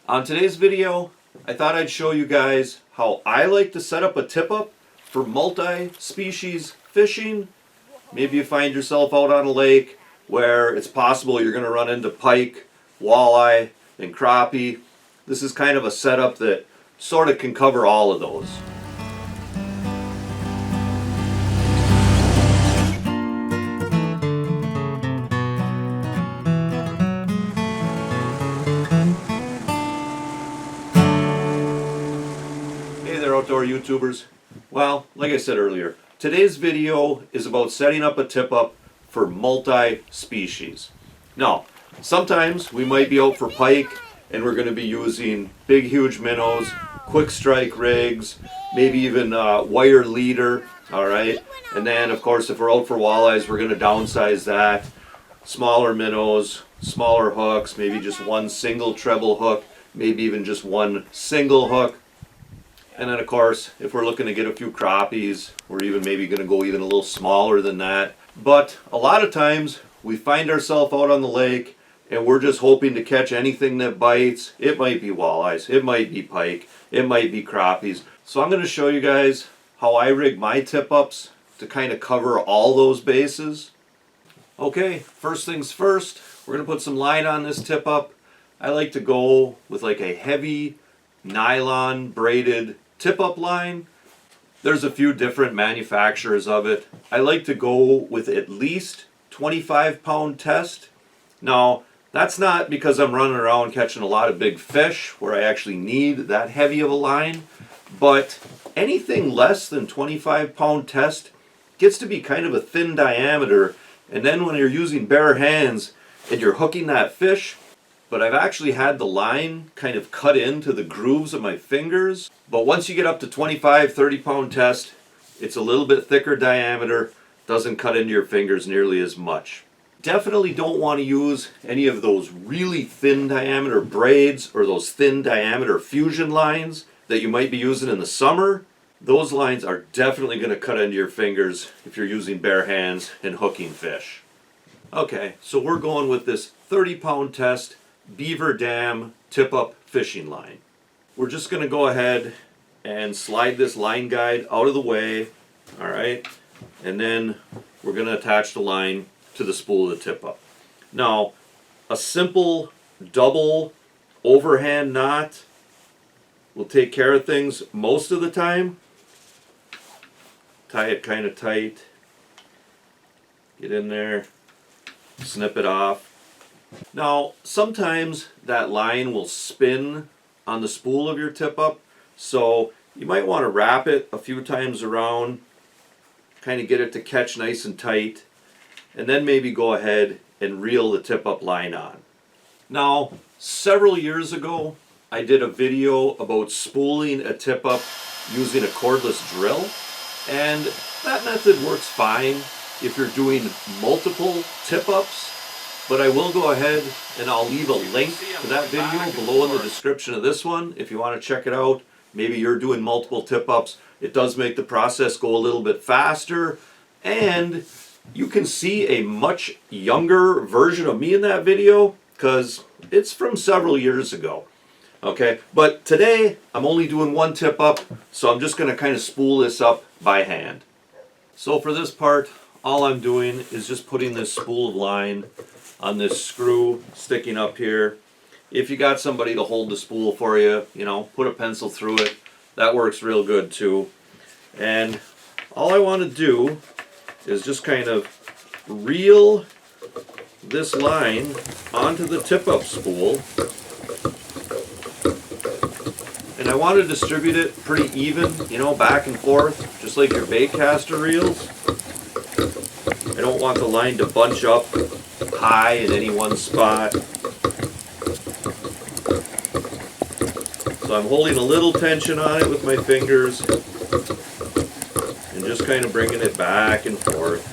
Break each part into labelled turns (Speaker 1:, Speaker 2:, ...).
Speaker 1: On today's video, I thought I'd show you guys how I like to set up a tip-up for multi-species fishing. Maybe you find yourself out on a lake where it's possible you're going to run into pike, walleye, and crappie. This is kind of a setup that sort of can cover all of those. Hey there, outdoor YouTubers. Well, like I said earlier, today's video is about setting up a tip-up for multi-species. Now, sometimes we might be out for pike and we're going to be using big, huge minnows, quick strike rigs, maybe even wire leader, all right? And then, of course, if we're out for walleyes, we're going to downsize that. Smaller minnows, smaller hooks, maybe just one single treble hook, maybe even just one single hook. And then, of course, if we're looking to get a few crappies, we're even maybe going to go even a little smaller than that. But a lot of times, we find ourselves out on the lake, and we're just hoping to catch anything that bites. It might be walleyes, it might be pike, it might be crappies. So I'm going to show you guys how I rig my tip-ups to kind of cover all those bases. Okay, first things first, we're going to put some line on this tip-up. I like to go with like a heavy nylon braided tip-up line. There's a few different manufacturers of it. I like to go with at least 25-pound test. Now, that's not because I'm running around catching a lot of big fish where I actually need that heavy of a line, but anything less than 25-pound test gets to be kind of a thin diameter, and then when you're using bare hands and you're hooking that fish, but I've actually had the line kind of cut into the grooves of my fingers. But once you get up to 25, 30-pound test, it's a little bit thicker diameter, doesn't cut into your fingers nearly as much. Definitely don't want to use any of those really thin diameter braids or those thin diameter fusion lines that you might be using in the summer. Those lines are definitely going to cut into your fingers if you're using bare hands and hooking fish. Okay, so we're going with this 30-pound test Beaver Dam tip-up fishing line. We're just going to go ahead and slide this line guide out of the way, all right, and then we're going to attach the line to the spool of the tip-up. Now, a simple double overhand knot will take care of things most of the time. Tie it kind of tight, get in there, snip it off. Now, sometimes that line will spin on the spool of your tip-up, so you might want to wrap it a few times around, kind of get it to catch nice and tight, and then maybe go ahead and reel the tip-up line on. Now, several years ago, I did a video about spooling a tip-up using a cordless drill, and that method works fine if you're doing multiple tip-ups. But I will go ahead and I'll leave a link to that video below in the description of this one if you want to check it out. Maybe you're doing multiple tip-ups. It does make the process go a little bit faster, and you can see a much younger version of me in that video because it's from several years ago. Okay, but today I'm only doing one tip-up, so I'm just going to kind of spool this up by hand. So for this part, all I'm doing is just putting this spool of line on this screw sticking up here. If you got somebody to hold the spool for you, you know, put a pencil through it. That works real good too. And all I want to do is just kind of reel this line onto the tip-up spool. And I want to distribute it pretty even, you know, back and forth, just like your baitcaster reels. I don't want the line to bunch up high in any one spot. So I'm holding a little tension on it with my fingers and just kind of bringing it back and forth.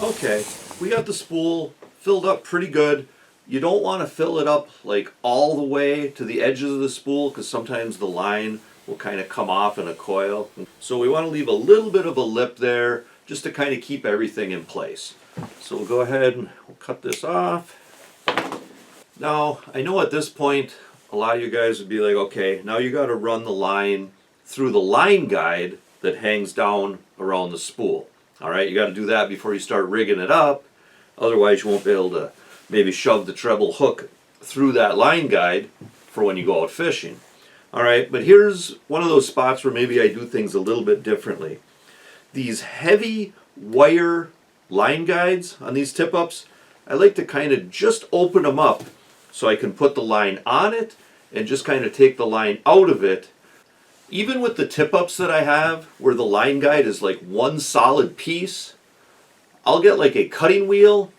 Speaker 1: Okay, we got the spool filled up pretty good. You don't want to fill it up like all the way to the edges of the spool because sometimes the line will kind of come off in a coil. So we want to leave a little bit of a lip there just to kind of keep everything in place. So we'll go ahead and we'll cut this off. Now, I know at this point, a lot of you guys would be like, okay, now you got to run the line through the line guide that hangs down around the spool. All right, you got to do that before you start rigging it up. Otherwise, you won't be able to maybe shove the treble hook through that line guide for when you go out fishing. All right, but here's one of those spots where maybe I do things a little bit differently. These heavy wire line guides on these tip-ups, I like to kind of just open them up so I can put the line on it and just kind of take the line out of it. Even with the tip-ups that I have, where the line guide is like one solid piece, I'll get like a cutting wheel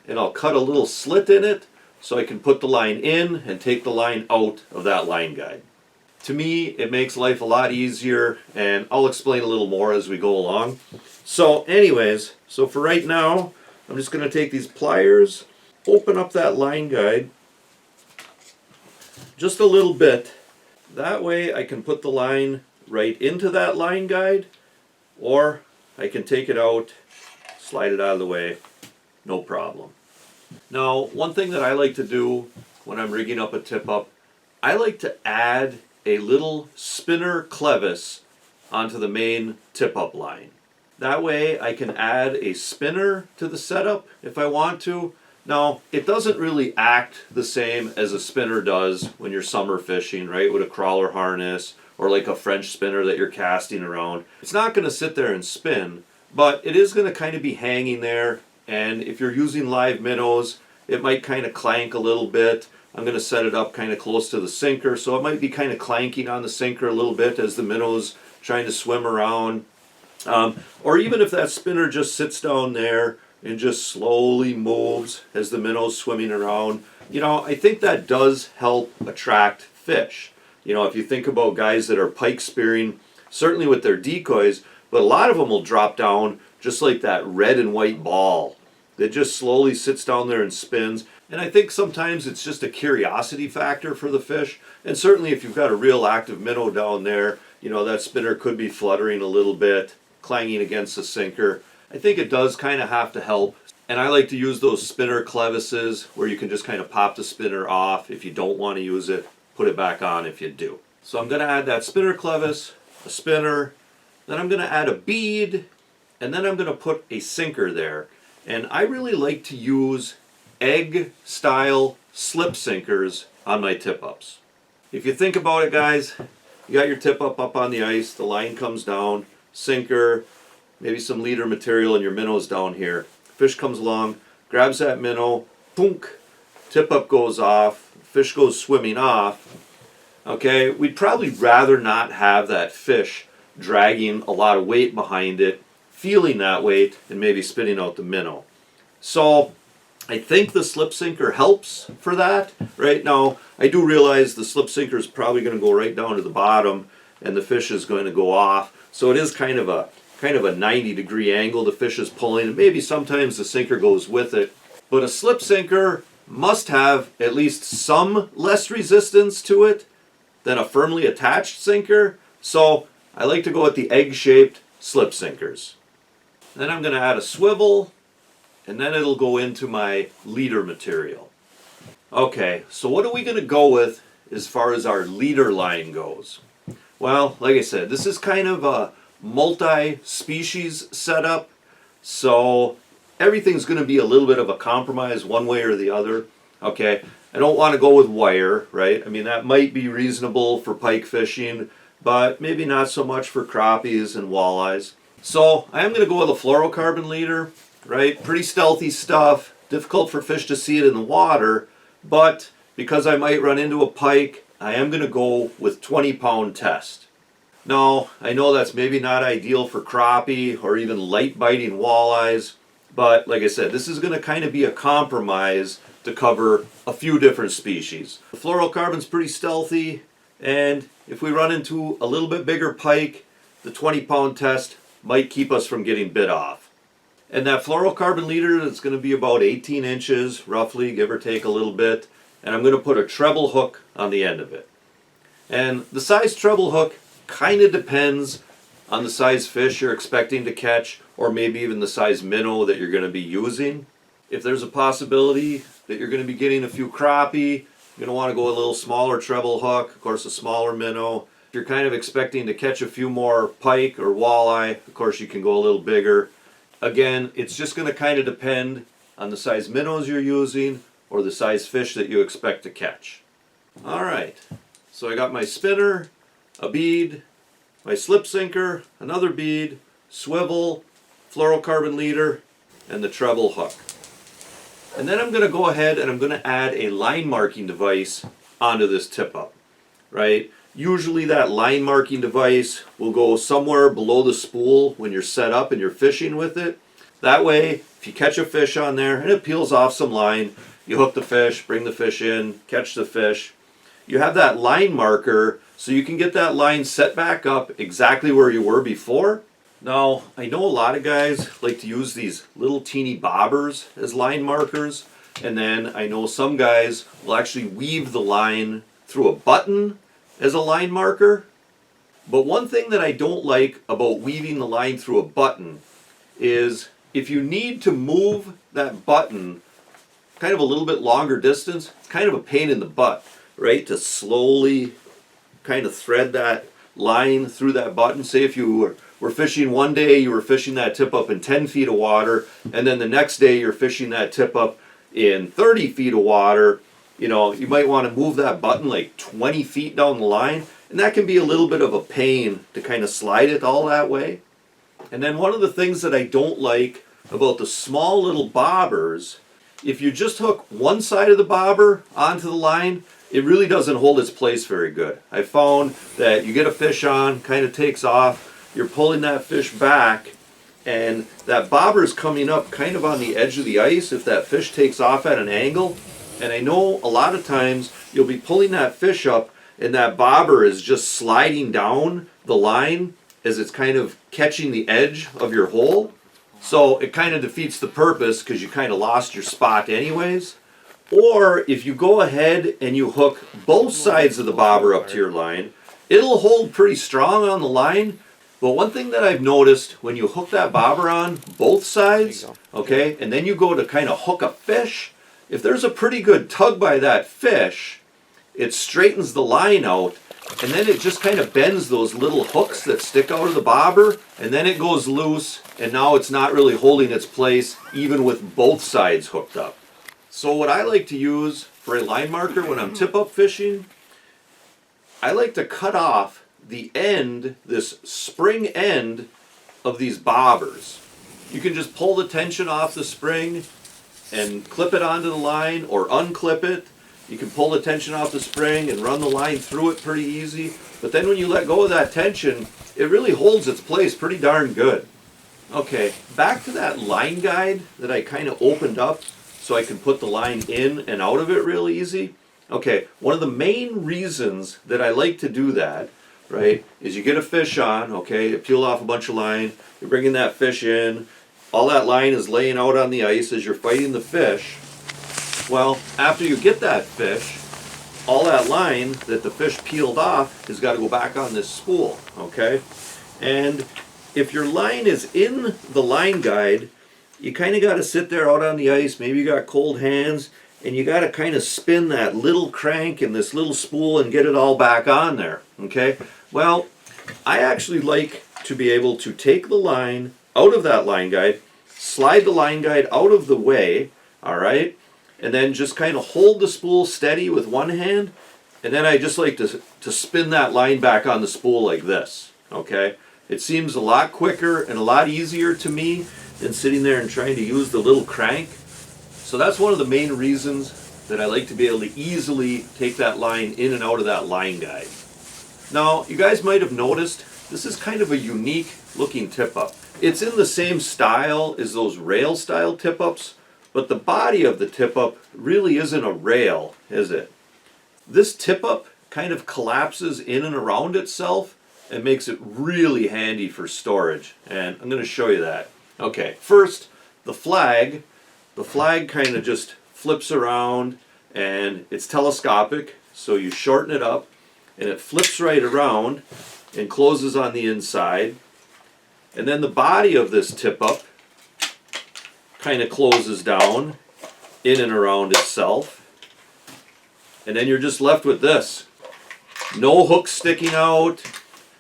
Speaker 1: and I'll cut a little slit in it so I can put the line in and take the line out of that line guide. To me, it makes life a lot easier, and I'll explain a little more as we go along. So anyways, so for right now, I'm just going to take these pliers, open up that line guide just a little bit. That way I can put the line right into that line guide, or I can take it out, slide it out of the way, no problem. Now, one thing that I like to do when I'm rigging up a tip-up, I like to add a little spinner clevis onto the main tip-up line. That way I can add a spinner to the setup if I want to. Now, it doesn't really act the same as a spinner does when you're summer fishing, right, with a crawler harness or like a French spinner that you're casting around. It's not going to sit there and spin, but it is going to kind of be hanging there, and if you're using live minnows, it might kind of clank a little bit. I'm going to set it up kind of close to the sinker, so it might be kind of clanking on the sinker a little bit as the minnow's trying to swim around. Or even if that spinner just sits down there and just slowly moves as the minnow's swimming around, you know, I think that does help attract fish. You know, if you think about guys that are pike spearing, certainly with their decoys, but a lot of them will drop down just like that red and white ball that just slowly sits down there and spins. And I think sometimes it's just a curiosity factor for the fish. And certainly if you've got a real active minnow down there, you know, that spinner could be fluttering a little bit, clanging against the sinker. I think it does kind of have to help. And I like to use those spinner clevises where you can just kind of pop the spinner off. If you don't want to use it, put it back on if you do. So I'm going to add that spinner clevis, a spinner, then I'm going to add a bead, and then I'm going to put a sinker there. And I really like to use egg style slip sinkers on my tip-ups. If you think about it, guys, you got your tip-up up on the ice, the line comes down, sinker, maybe some leader material, and your minnow's down here. Fish comes along, grabs that minnow, boonk, tip-up goes off, fish goes swimming off. Okay, we'd probably rather not have that fish dragging a lot of weight behind it, feeling that weight, and maybe spitting out the minnow. So I think the slip sinker helps for that. Right now, I do realize the slip sinker is probably going to go right down to the bottom, and the fish is going to go off. So it is kind of a 90-degree angle the fish is pulling, and maybe sometimes the sinker goes with it. But a slip sinker must have at least some less resistance to it than a firmly attached sinker. So I like to go with the egg-shaped slip sinkers. Then I'm going to add a swivel, and then it'll go into my leader material. Okay, so what are we going to go with as far as our leader line goes? Well, like I said, this is kind of a multi-species setup, so everything's going to be a little bit of a compromise one way or the other. Okay, I don't want to go with wire, right? I mean, that might be reasonable for pike fishing, but maybe not so much for crappies and walleyes. So I am going to go with a fluorocarbon leader, right? Pretty stealthy stuff, difficult for fish to see it in the water, but because I might run into a pike, I am going to go with 20-pound test. Now, I know that's maybe not ideal for crappie or even light biting walleyes, but like I said, this is going to kind of be a compromise to cover a few different species. The fluorocarbon's pretty stealthy, and if we run into a little bit bigger pike, the 20-pound test might keep us from getting bit off. And that fluorocarbon leader is going to be about 18 inches, roughly, give or take a little bit, and I'm going to put a treble hook on the end of it. And the size treble hook kind of depends on the size fish you're expecting to catch, or maybe even the size minnow that you're going to be using. If there's a possibility that you're going to be getting a few crappie. You're going to want to go a little smaller treble hook, of course a smaller minnow. If you're kind of expecting to catch a few more pike or walleye, of course you can go a little bigger. Again, it's just going to kind of depend on the size minnows you're using or the size fish that you expect to catch. Alright, so I got my spinner, a bead, my slip sinker, another bead, swivel, fluorocarbon leader, and the treble hook. And then I'm going to go ahead and I'm going to add a line marking device onto this tip up, right? Usually that line marking device will go somewhere below the spool when you're set up and you're fishing with it. That way, if you catch a fish on there and it peels off some line, you hook the fish, bring the fish in, catch the fish. You have that line marker so you can get that line set back up exactly where you were before. Now, I know a lot of guys like to use these little teeny bobbers as line markers, and then I know some guys will actually weave the line through a button as a line marker. But one thing that I don't like about weaving the line through a button is if you need to move that button kind of a little bit longer distance, it's kind of a pain in the butt, right? To slowly kind of thread that line through that button. Say if you were fishing one day, you were fishing that tip up in 10 feet of water, and then the next day you're fishing that tip up in 30 feet of water. You know, you might want to move that button like 20 feet down the line, and that can be a little bit of a pain to kind of slide it all that way. And then one of the things that I don't like about the small little bobbers, if you just hook one side of the bobber onto the line, it really doesn't hold its place very good. I found that you get a fish on, kind of takes off, you're pulling that fish back, and that bobber is coming up kind of on the edge of the ice if that fish takes off at an angle. And I know a lot of times you'll be pulling that fish up and that bobber is just sliding down the line as it's kind of catching the edge of your hole. So it kind of defeats the purpose because you kind of lost your spot anyways. Or if you go ahead and you hook both sides of the bobber up to your line, it'll hold pretty strong on the line. But one thing that I've noticed when you hook that bobber on both sides, okay, and then you go to kind of hook a fish, if there's a pretty good tug by that fish, it straightens the line out, and then it just kind of bends those little hooks that stick out of the bobber, and then it goes loose, and now it's not really holding its place even with both sides hooked up. So what I like to use for a line marker when I'm tip-up fishing, I like to cut off the end, this spring end of these bobbers. You can just pull the tension off the spring and clip it onto the line or unclip it. You can pull the tension off the spring and run the line through it pretty easy. But then when you let go of that tension, it really holds its place pretty darn good. Okay, back to that line guide that I kind of opened up so I can put the line in and out of it real easy. Okay, one of the main reasons that I like to do that, right, is you get a fish on, okay, you peel off a bunch of line, you're bringing that fish in, all that line is laying out on the ice as you're fighting the fish. Well, after you get that fish, all that line that the fish peeled off has got to go back on this spool, okay? And if your line is in the line guide, you kind of got to sit there out on the ice, maybe you got cold hands, and you got to kind of spin that little crank and this little spool and get it all back on there, okay? Well, I actually like to be able to take the line out of that line guide, slide the line guide out of the way, all right, and then just kind of hold the spool steady with one hand, and then I just like to spin that line back on the spool like this, okay? It seems a lot quicker and a lot easier to me than sitting there and trying to use the little crank. So that's one of the main reasons that I like to be able to easily take that line in and out of that line guide. Now, you guys might have noticed, this is kind of a unique looking tip-up. It's in the same style as those rail style tip-ups, but the body of the tip-up really isn't a rail, is it? This tip-up kind of collapses in and around itself and makes it really handy for storage, and I'm going to show you that. Okay, first, the flag kind of just flips around and it's telescopic, so you shorten it up and it flips right around and closes on the inside. And then the body of this tip-up kind of closes down in and around itself. And then you're just left with this. No hooks sticking out,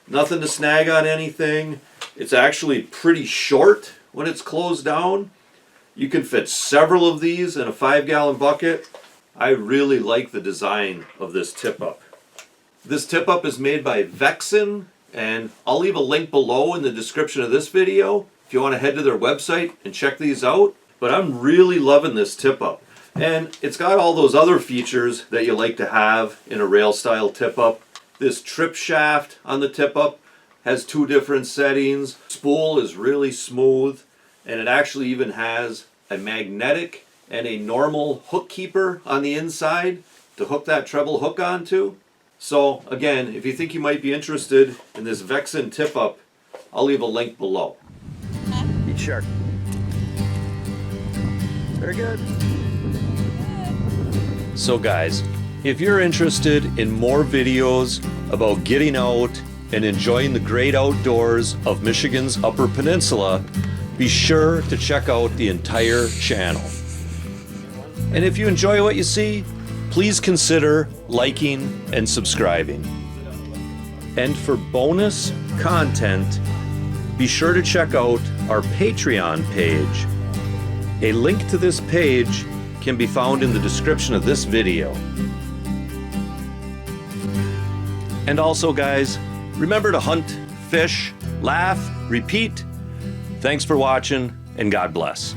Speaker 1: nothing to snag on anything. It's actually pretty short when it's closed down. You can fit several of these in a 5-gallon bucket. I really like the design of this tip-up. This tip-up is made by Vexen, and I'll leave a link below in the description of this video if you want to head to their website and check these out. But I'm really loving this tip-up. And it's got all those other features that you like to have in a rail-style tip-up. This trip shaft on the tip-up has 2 different settings. Spool is really smooth, and it actually even has a magnetic and a normal hook keeper on the inside to hook that treble hook onto. So again, if you think you might be interested in this Vexen tip-up, I'll leave a link below. Eat shark. Very good. So guys, if you're interested in more videos about getting out and enjoying the great outdoors of Michigan's Upper Peninsula, be sure to check out the entire channel. And if you enjoy what you see, please consider liking and subscribing. And for bonus content, be sure to check out our Patreon page. A link to this page can be found in the description of this video. And also guys, remember to hunt, fish, laugh, repeat. Thanks for watching, and God bless.